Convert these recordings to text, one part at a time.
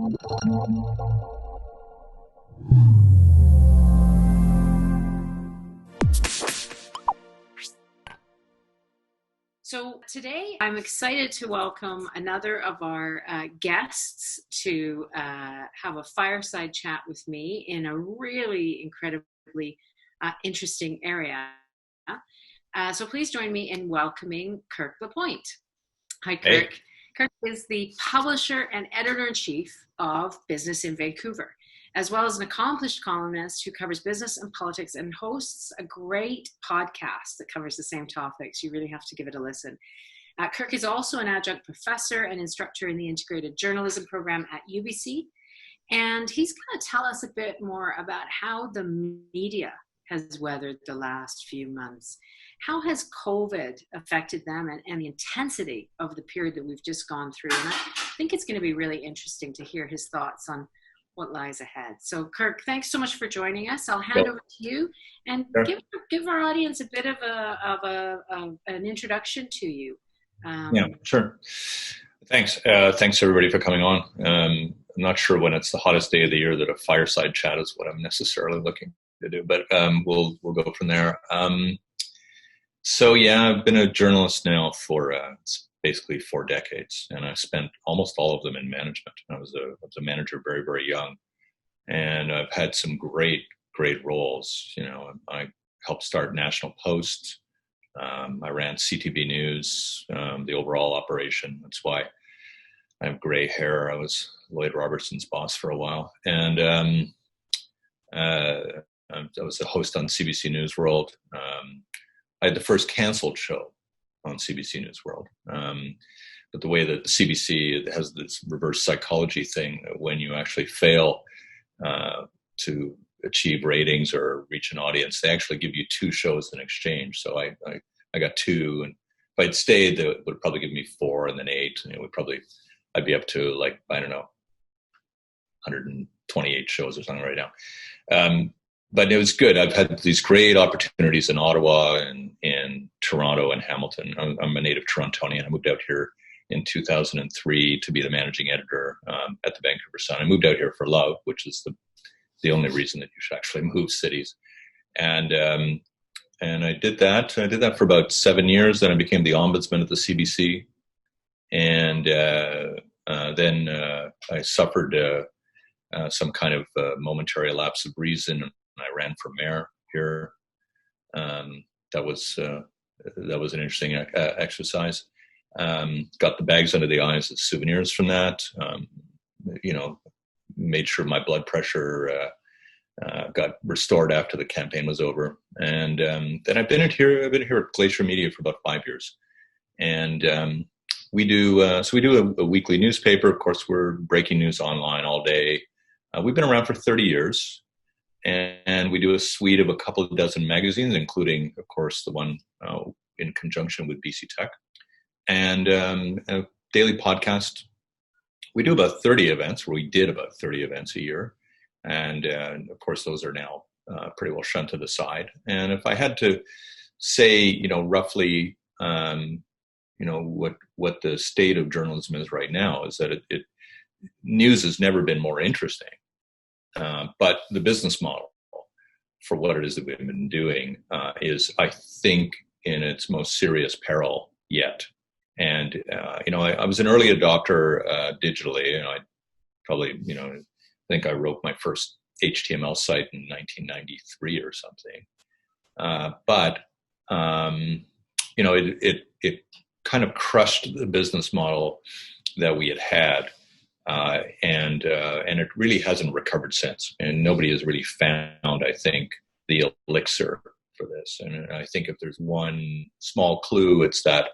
So today I'm excited to welcome another of our guests to have a fireside chat with me in a really incredibly interesting area. So please join me in welcoming Kirk LaPointe. Hi, Kirk. Hey. Kirk is the publisher and editor-in-chief of Business in Vancouver, as well as an accomplished columnist who covers business and politics and hosts a great podcast that covers the same topics. You really have to give it a listen. Kirk is also an adjunct professor and instructor in the integrated journalism program at UBC. And he's going to tell us a bit more about how the media has weathered the last few months. How has COVID affected them and the intensity of the period that we've just gone through? And I think it's going to be really interesting to hear his thoughts on what lies ahead. So Kirk, thanks so much for joining us. I'll hand over to you and give our audience a bit of an introduction to you. Yeah, sure. Thanks. Thanks everybody for coming on. I'm not sure when it's the hottest day of the year that a fireside chat is what I'm necessarily looking to do, but we'll go from there. So yeah, I've been a journalist now for basically 4 decades, and I spent almost all of them in management. I was a manager very, very young, and I've had some great roles. You know, I helped start National Post. I ran CTV News, the overall operation. That's why I have gray hair. I was Lloyd Robertson's boss for a while, and I was a host on CBC News World. I had the first canceled show on CBC News World. But the way that CBC has this reverse psychology thing, when you actually fail to achieve ratings or reach an audience, they actually give you 2 shows in exchange. So I got 2, and if I'd stayed, they would probably give me 4 and then 8. And I'd be up to, like, I don't know, 128 shows or something right now. But it was good. I've had these great opportunities in Ottawa and in Toronto and Hamilton. I'm a native Torontonian. I moved out here in 2003 to be the managing editor at the Vancouver Sun. I moved out here for love, which is the only reason that you should actually move cities. And I did that. I did that for about 7 years. Then I became the ombudsman at the CBC. And then I suffered some kind of momentary lapse of reason. I ran for mayor here. That was an interesting exercise. Got the bags under the eyes as souvenirs from that. Made sure my blood pressure got restored after the campaign was over. And then I've been here at Glacier Media for about 5 years. And we do a weekly newspaper. Of course, we're breaking news online all day. We've been around for 30 years. And we do a suite of a couple of dozen magazines, including, of course, the one in conjunction with BC Tech, and a daily podcast. We do about 30 events, or we did about 30 events a year. And of course, those are now pretty well shunned to the side. And if I had to say, roughly, what the state of journalism is right now, is that news has never been more interesting. But the business model for what it is that we've been doing is, I think, in its most serious peril yet. And, I was an early adopter digitally, and I probably, I think I wrote my first HTML site in 1993 or something. But it kind of crushed the business model that we had. And it really hasn't recovered since, and nobody has really found, I think, the elixir for this. And I think if there's one small clue, it's that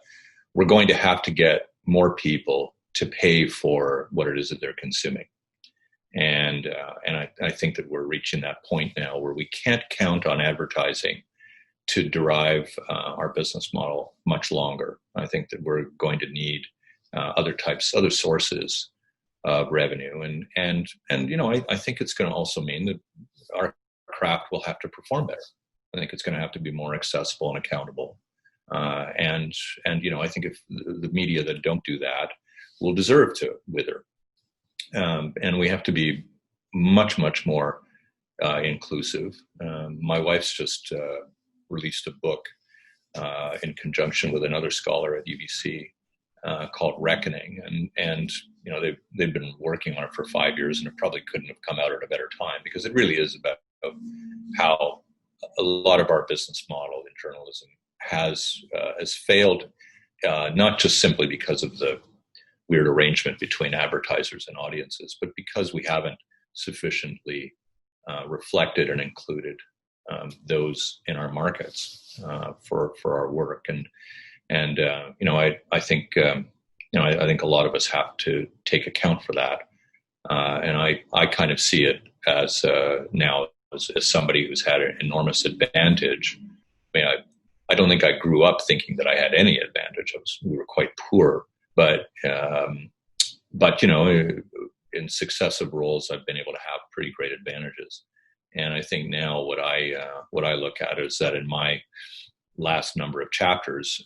we're going to have to get more people to pay for what it is that they're consuming. And I think that we're reaching that point now where we can't count on advertising to derive our business model much longer. I think that we're going to need other sources of revenue, and I think it's going to also mean that our craft will have to perform better. I think it's going to have to be more accessible and accountable, and I think if the media that don't do that will deserve to wither. And we have to be much, much more inclusive. My wife's just released a book in conjunction with another scholar at UBC called Reckoning, and they've been working on it for 5 years, and it probably couldn't have come out at a better time, because it really is about how a lot of our business model in journalism has failed, not just simply because of the weird arrangement between advertisers and audiences, but because we haven't sufficiently reflected and included those in our markets for our work. And I think I think a lot of us have to take account for that. And I kind of see it as now as somebody who's had an enormous advantage. I mean, I don't think I grew up thinking that I had any advantage. We were quite poor, but in successive roles, I've been able to have pretty great advantages. And I think now what I look at is that in my last number of chapters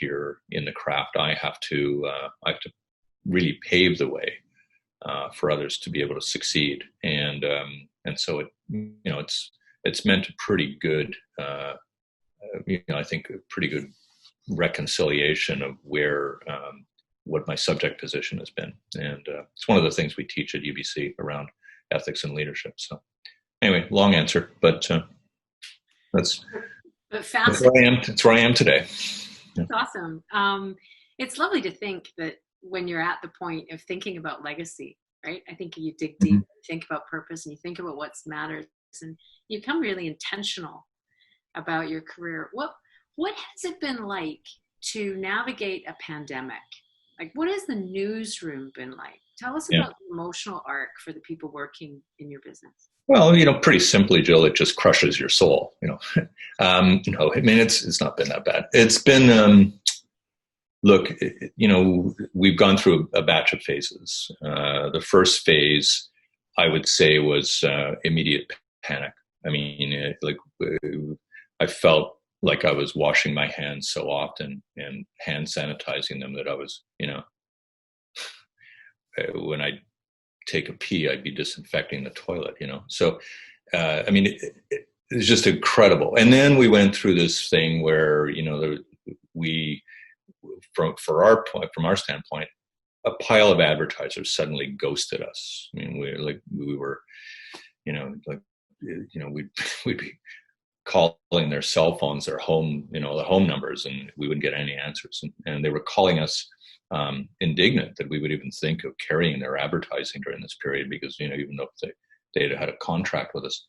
here in the craft, I have to really pave the way for others to be able to succeed. And so it's meant a pretty good, I think a pretty good reconciliation of where what my subject position has been. And it's one of the things we teach at UBC around ethics and leadership. So anyway, long answer, but that's where I am. That's where I am today. That's awesome. It's lovely to think that when you're at the point of thinking about legacy, right? I think you dig deep, think about purpose, and you think about what matters, and you become really intentional about your career. What has it been like to navigate a pandemic? Like, what has the newsroom been like? Tell us about the emotional arc for the people working in your business. Well, pretty simply, Jill, it just crushes your soul. I mean, it's not been that bad. It's been, look, we've gone through a batch of phases. The first phase, I would say, was immediate panic. I mean, I felt like I was washing my hands so often and hand sanitizing them that I was, when I take a pee, I'd be disinfecting the toilet, So, I mean, it was just incredible. And then we went through this thing where, from our standpoint, a pile of advertisers suddenly ghosted us. I mean, we'd be calling their cell phones, their home, the home numbers, and we wouldn't get any answers. And they were calling us indignant that we would even think of carrying their advertising during this period, because, even though they had a contract with us.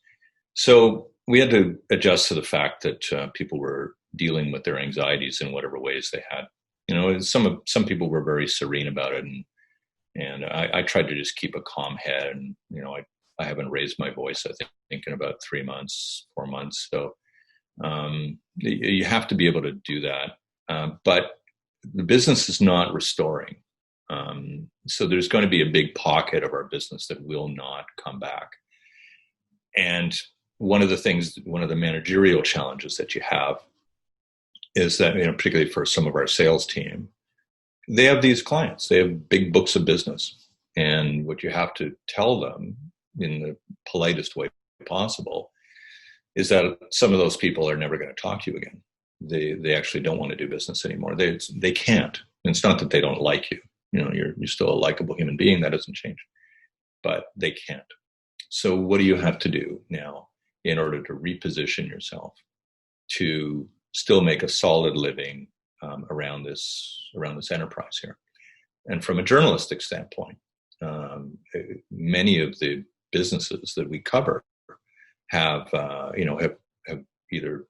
So we had to adjust to the fact that people were dealing with their anxieties in whatever ways they had. Some people were very serene about it, and I tried to just keep a calm head, and I haven't raised my voice, I think, in about 3 months, 4 months. So you have to be able to do that. But the business is not restoring. So there's going to be a big pocket of our business that will not come back. And one of the managerial challenges that you have is that, particularly for some of our sales team, they have these clients, they have big books of business. And what you have to tell them in the politest way possible is that some of those people are never going to talk to you again. They actually don't want to do business anymore. They can't. And it's not that they don't like you. You're still a likable human being. That doesn't change. But they can't. So what do you have to do now in order to reposition yourself to still make a solid living around this enterprise here? And from a journalistic standpoint, many of the businesses that we cover have either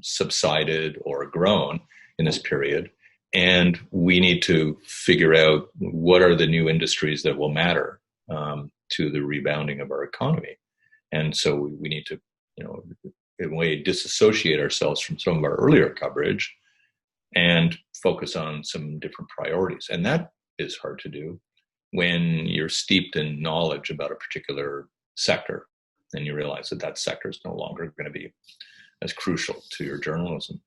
subsided or grown in this period, and we need to figure out what are the new industries that will matter to the rebounding of our economy. And so we need to, in a way, disassociate ourselves from some of our earlier coverage and focus on some different priorities. And that is hard to do when you're steeped in knowledge about a particular sector and you realize that sector is no longer going to be as crucial to your journalism.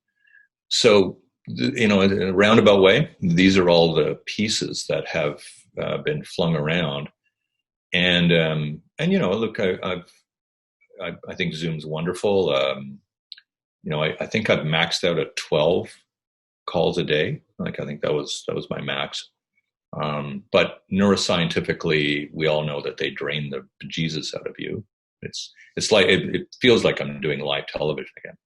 So, in a roundabout way, these are all the pieces that have been flung around And look, I think Zoom's wonderful. I think I've maxed out at 12 calls a day. Like, I think that was my max. But neuroscientifically, we all know that they drain the bejesus out of you. It's like it feels like I'm doing live television again,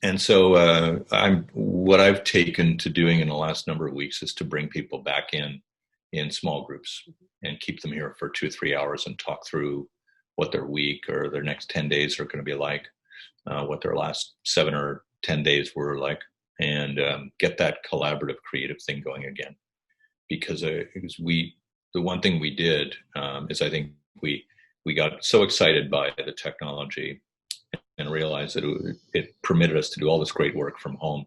and so what I've taken to doing in the last number of weeks is to bring people back in small groups and keep them here for 2-3 hours and talk through what their week or their next 10 days are going to be like, what their last 7 or 10 days were like, and get that collaborative, creative thing going again. Because the one thing we did is I think we got so excited by the technology and realized that it permitted us to do all this great work from home,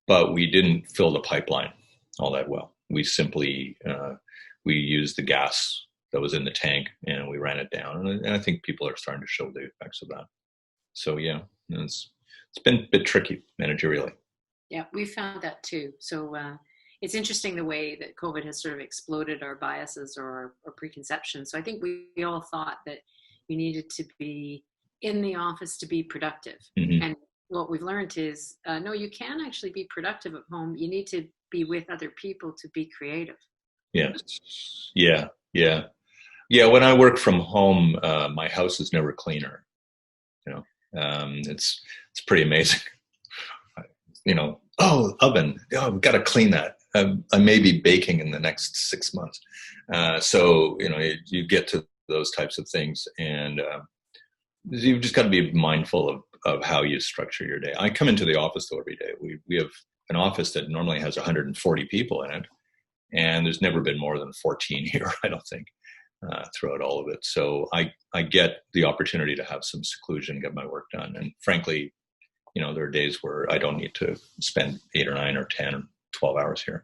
but we didn't fill the pipeline all that well. We simply we used the gas that was in the tank and we ran it down, and I think people are starting to show the effects of that. So yeah, it's been a bit tricky managerially. Yeah, we found that too. So it's interesting the way that COVID has sort of exploded our biases or preconceptions. So I think we all thought that we needed to be in the office to be productive. Mm-hmm. And what we've learned is, no, you can actually be productive at home. You need to be with other people to be creative. Yes. Yeah. When I work from home, my house is never cleaner. It's pretty amazing. Oven. Oh, we've got to clean that. I may be baking in the next 6 months. So you get to those types of things, and you've just got to be mindful of how you structure your day. I come into the office though every day. We have an office that normally has 140 people in it, and there's never been more than 14 here, I don't think, throughout all of it. So I get the opportunity to have some seclusion, get my work done. And frankly, there are days where I don't need to spend 8 or 9 or 10 or 12 hours here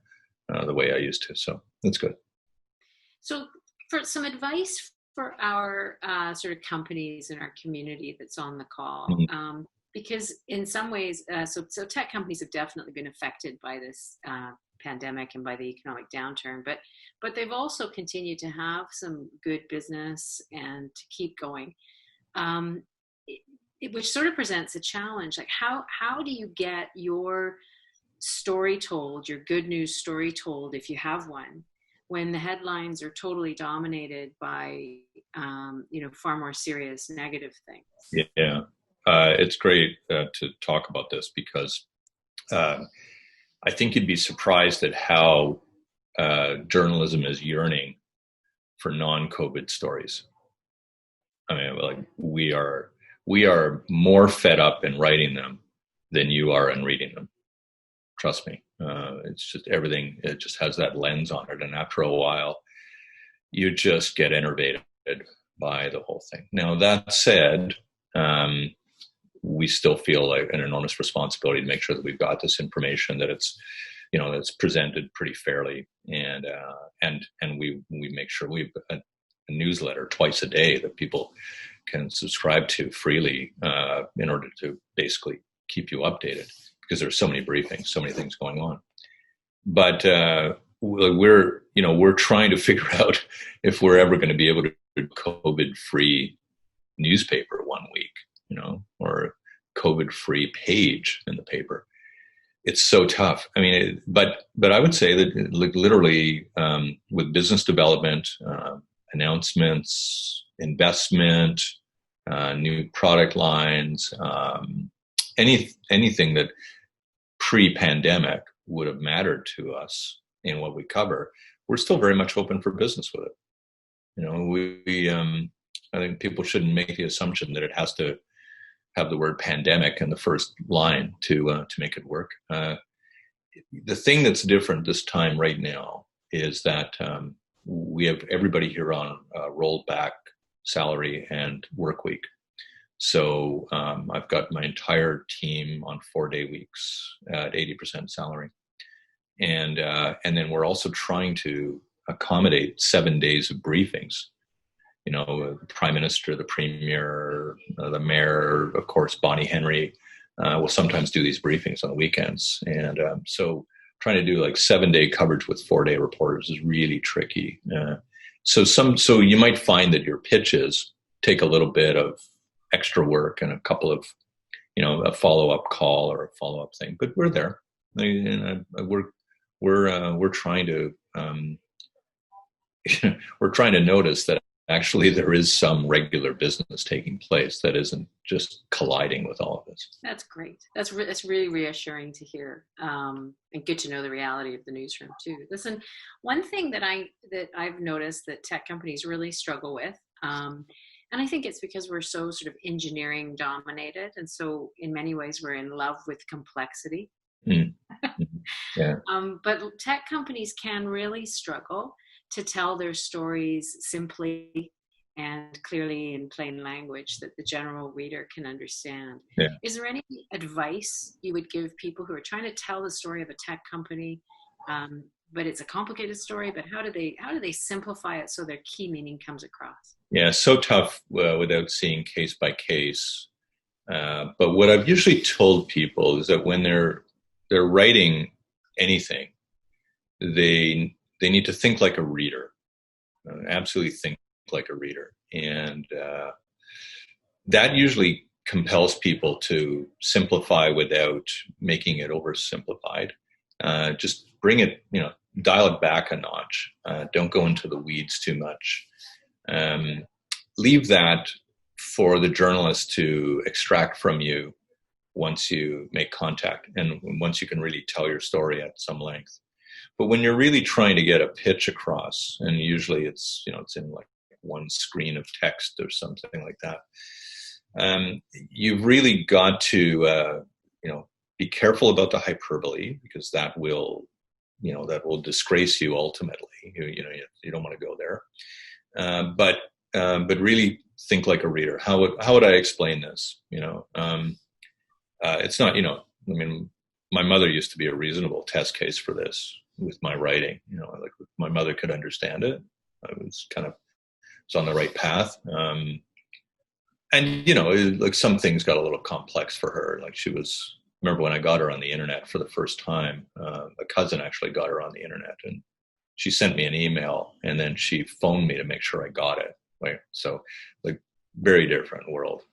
the way I used to. So that's good. So for some advice for our sort of companies in our community that's on the call, mm-hmm. Because in some ways, so tech companies have definitely been affected by this pandemic and by the economic downturn, but they've also continued to have some good business and to keep going, which sort of presents a challenge. Like how do you get your story told, your good news story told, if you have one, when the headlines are totally dominated by far more serious negative things? Yeah. It's great to talk about this because I think you'd be surprised at how journalism is yearning for non-COVID stories. I mean, like we are more fed up in writing them than you are in reading them. Trust me. It's just everything. It just has that lens on it, and after a while, you just get enervated by the whole thing. Now that said, we still feel like an enormous responsibility to make sure that we've got this information, that it's that's presented pretty fairly, and we make sure we've a newsletter twice a day that people can subscribe to freely in order to basically keep you updated, because there's so many briefings, so many things going on. But we're trying to figure out if we're ever going to be able to do COVID-free newspaper one week, or COVID-free page in the paper. It's so tough. I mean, but I would say that literally with business development, announcements, investment, new product lines, anything that pre-pandemic would have mattered to us in what we cover, we're still very much open for business with it. I think people shouldn't make the assumption that it has to have the word pandemic in the first line to make it work. The thing that's different this time right now is that we have everybody here on rolled back salary and work week. So I've got my entire team on 4-day weeks at 80% salary. And then we're also trying to accommodate 7 days of briefings. The Prime Minister, the Premier, the Mayor, of course, Bonnie Henry, will sometimes do these briefings on the weekends. And so trying to do like 7-day coverage with 4-day reporters is really tricky. So you might find that your pitches take a little bit of extra work and a couple of, a follow-up call or a follow-up thing, but we're there. And we're trying to we're trying to notice that actually there is some regular business taking place that isn't just colliding with all of this. That's great. That's really reassuring to hear, and good to know the reality of the newsroom too. Listen, one thing that I've noticed that tech companies really struggle with, and I think it's because we're so sort of engineering dominated, and so in many ways we're in love with complexity. Mm. Yeah. But tech companies can really struggle to tell their stories simply and clearly in plain language that the general reader can understand. Yeah. Is there any advice you would give people who are trying to tell the story of a tech company, but it's a complicated story, but how do they simplify it so their key meaning comes across? Yeah, so tough without seeing case by case. But what I've usually told people is that when they're writing anything, they need to think like a reader, absolutely think like a reader. And that usually compels people to simplify without making it oversimplified. Just bring it, dial it back a notch. Don't go into the weeds too much. Leave that for the journalist to extract from you once you make contact and once you can really tell your story at some length. But when you're really trying to get a pitch across, and usually it's in like one screen of text or something like that, you've really got to be careful about the hyperbole, because that will disgrace you ultimately. You don't want to go there. But really think like a reader. How would I explain this? It's not, my mother used to be a reasonable test case for this with my writing. Like my mother could understand it. I was on the right path. And like some things got a little complex for her. Like remember when I got her on the internet for the first time, a cousin actually got her on the internet, and she sent me an email and then she phoned me to make sure I got it. Right. So like very different world.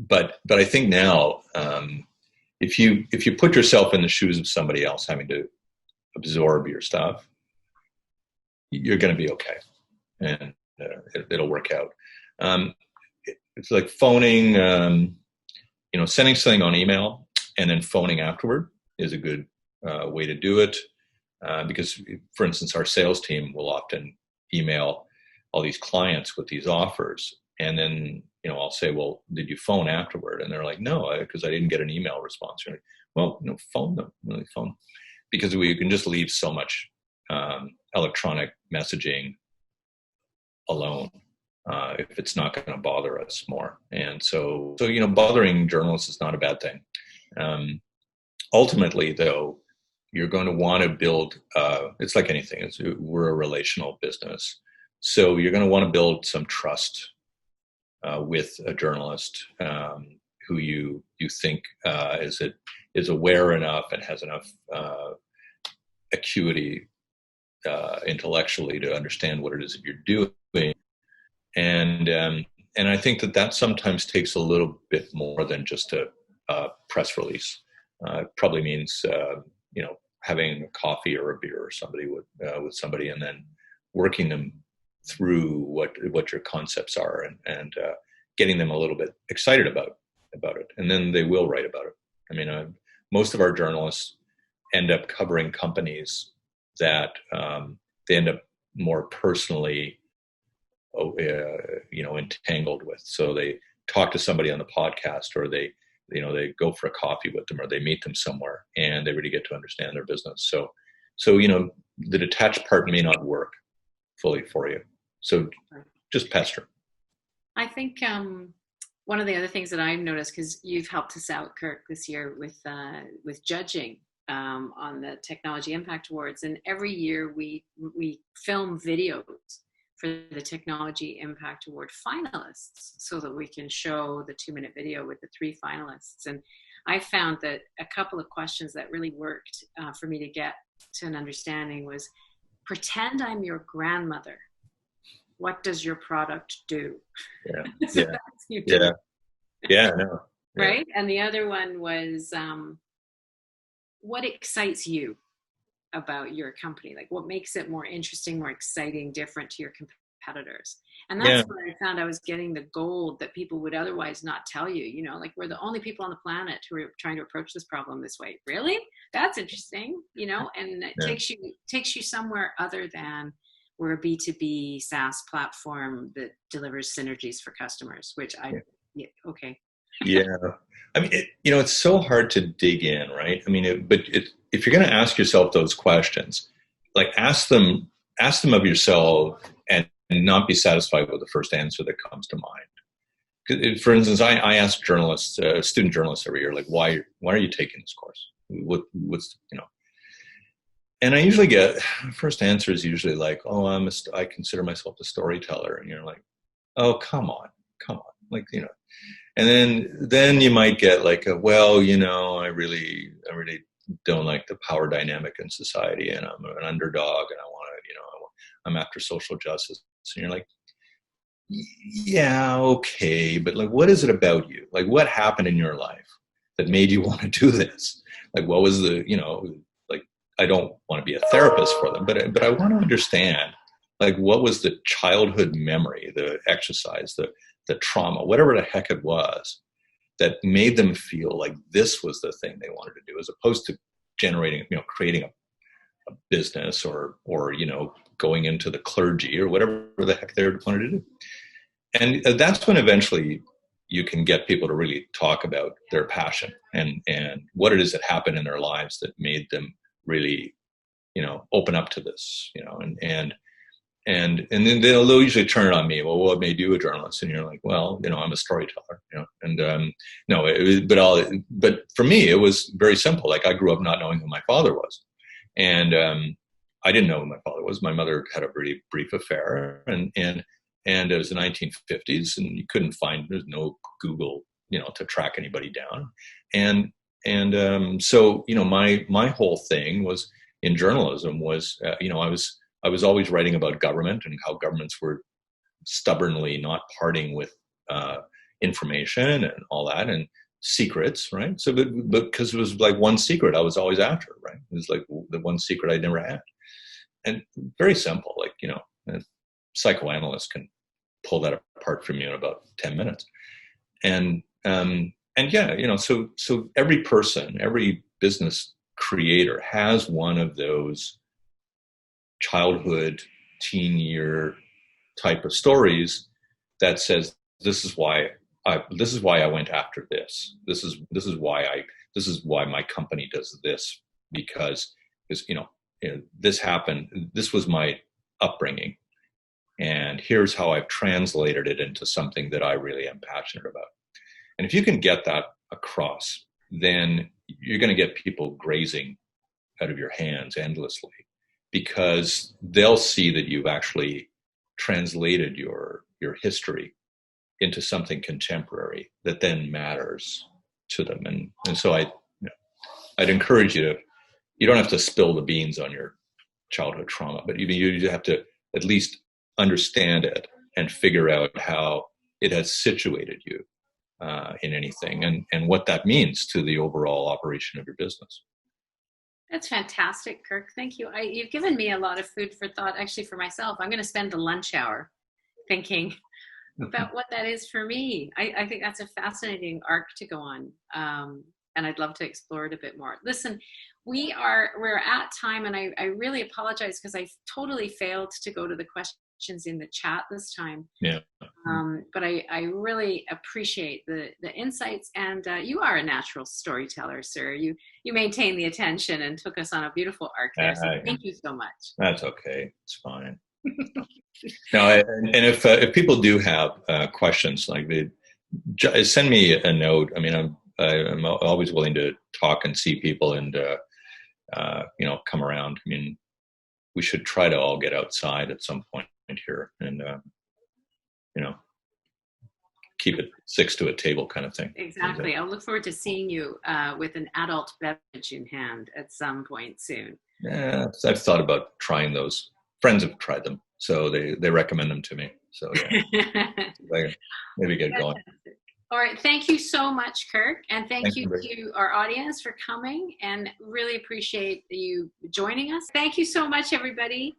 But I think now, if you put yourself in the shoes of somebody else having to absorb your stuff, you're going to be okay, and it'll work out. It's like phoning, sending something on email and then phoning afterward is a good way to do it, because, for instance, our sales team will often email all these clients with these offers, and then I'll say, well, did you phone afterward? And they're like, no, because I didn't get an email response. Like, well, phone them, really phone, because we can just leave so much electronic messaging alone if it's not going to bother us more. And so bothering journalists is not a bad thing. Ultimately, though, you're going to want to build. It's like anything. We're a relational business, so you're going to want to build some trust with a journalist who you think is aware enough and has enough acuity intellectually to understand what it is that you're doing. And I think that sometimes takes a little bit more than just a press release. It probably means having a coffee or a beer or somebody with somebody, and then working them through what your concepts are, and getting them a little bit excited about it, and then they will write about it. Most of our journalists end up covering companies that they end up more personally entangled with. So they talk to somebody on the podcast, or they go for a coffee with them, or they meet them somewhere, and they really get to understand their business. So the detached part may not work fully for you. So just pester. I think one of the other things that I've noticed, because you've helped us out, Kirk, this year with judging on the Technology Impact Awards, and every year we film videos for the Technology Impact Award finalists so that we can show the 2-minute video with the 3 finalists. And I found that a couple of questions that really worked for me to get to an understanding was, pretend I'm your grandmother what does your product do? Yeah. So Yeah. that's you do, Yeah. Yeah. No. Yeah. right? And the other one was, what excites you about your company? Like what makes it more interesting, more exciting, different to your competitors? And that's Yeah. where I found I was getting the gold that people would otherwise not tell you, like we're the only people on the planet who are trying to approach this problem this way. Really? That's interesting, and it Yeah. takes you somewhere other than we're a B2B SaaS platform that delivers synergies for customers, which yeah, okay. Yeah. I mean, it's so hard to dig in, right? I mean, if you're going to ask yourself those questions, like ask them of yourself and not be satisfied with the first answer that comes to mind. For instance, I ask journalists, student journalists every year, like, why are you taking this course? What's. And I usually get, first answer is usually like, oh, I consider myself a storyteller. And you're like, oh, come on. Like, and then you might get like, well, I really don't like the power dynamic in society, and I'm an underdog, and I want to, I'm after social justice. And you're like, yeah, okay, but like, what is it about you? Like, what happened in your life that made you want to do this? Like, what was like, I don't want to be a therapist for them, but I want to understand, like, what was the childhood memory, the exercise, the trauma, whatever the heck it was, that made them feel like this was the thing they wanted to do, as opposed to generating, creating a business or going into the clergy or whatever the heck they wanted to do. And that's when eventually you can get people to really talk about their passion and what it is that happened in their lives that made them really, open up to this, and then they'll usually turn it on me. Well, what made you a journalist? And you're like, well, I'm a storyteller, and no, but for me, it was very simple. Like, I grew up not knowing who my father was. And I didn't know who my father was. My mother had a very brief affair, and it was the 1950s, and you couldn't there's no Google, to track anybody down. So, my whole thing was in journalism was, I was always writing about government and how governments were stubbornly not parting with information and all that, and secrets, right? So, but because it was like one secret I was always after, right? It was like the one secret I never had. And very simple, like, a psychoanalyst can pull that apart from you in about 10 minutes. And yeah, so every person, every business creator has one of those childhood, teen year type of stories that says, this is why I went after this. This is why my company does this, because this happened. This was my upbringing, and here's how I've translated it into something that I really am passionate about. And if you can get that across, then you're going to get people grazing out of your hands endlessly, because they'll see that you've actually translated your history into something contemporary that then matters to them. And so I'd encourage you don't have to spill the beans on your childhood trauma, but you have to at least understand it and figure out how it has situated you in anything, and what that means to the overall operation of your business. That's fantastic, Kirk. Thank you. You've given me a lot of food for thought, actually, for myself. I'm going to spend the lunch hour thinking about what that is for me. I think that's a fascinating arc to go on. And I'd love to explore it a bit more. Listen, we're at time, and I really apologize because I totally failed to go to the questions in the chat this time. Yeah. But I really appreciate the insights, and you are a natural storyteller, sir. You maintained the attention and took us on a beautiful arc there. So thank you so much. That's okay. It's fine. No, and if people do have questions, like send me a note. I mean, I'm always willing to talk and see people, and come around. I mean, we should try to all get outside at some point here, and keep it 6 to a table kind of thing. Exactly. I'll look forward to seeing you with an adult beverage in hand at some point soon. Yeah, I've thought about trying those. Friends have tried them. So they recommend them to me. So yeah, maybe get going. All right. Thank you so much, Kirk. And thank you Thanks, to our audience for coming, and really appreciate you joining us. Thank you so much, everybody.